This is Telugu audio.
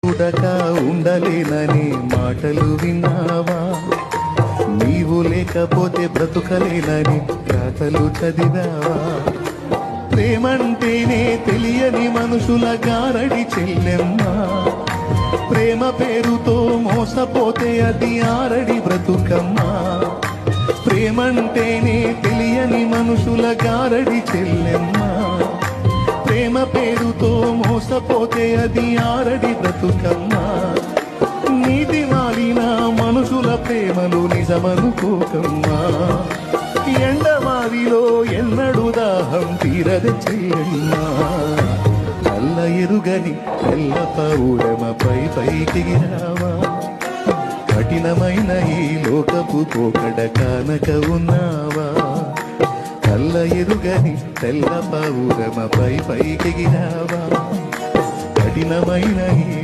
పుడక ఉండలేనని మాటలు విన్నావా? నీవు లేకపోతే బ్రతుకలేనని రాతలు చదివావా? ప్రేమంటేనే తెలియని మనుషుల గారడి చెల్లెమ్మా. ప్రేమ పేరుతో మోసపోతే అది ఆరడి బ్రతుకమ్మా. ప్రేమంటేనే తెలియని మనుషుల గారడి చెల్లెమ్మా. ప్రేమ పేరుతో మోసపోతే అది ఆరడి బ్రతుకమ్మా. నీతి మాలిన మనుషుల ప్రేమలు నిజమనుకోకమ్మా. ఎండమావిలో ఎన్నడు దాహం తీరద చెల్లెమ్మా. నల్ల ఎరుగని తెల్ల పౌడమపై పైకిరావా? కఠినమైన ఈ లోకపు పోకడ కానక ఉన్నావా? నల్ల ఎరుగని తెల్ల పౌడమపై పైకిరావా? కఠినమైన ఈ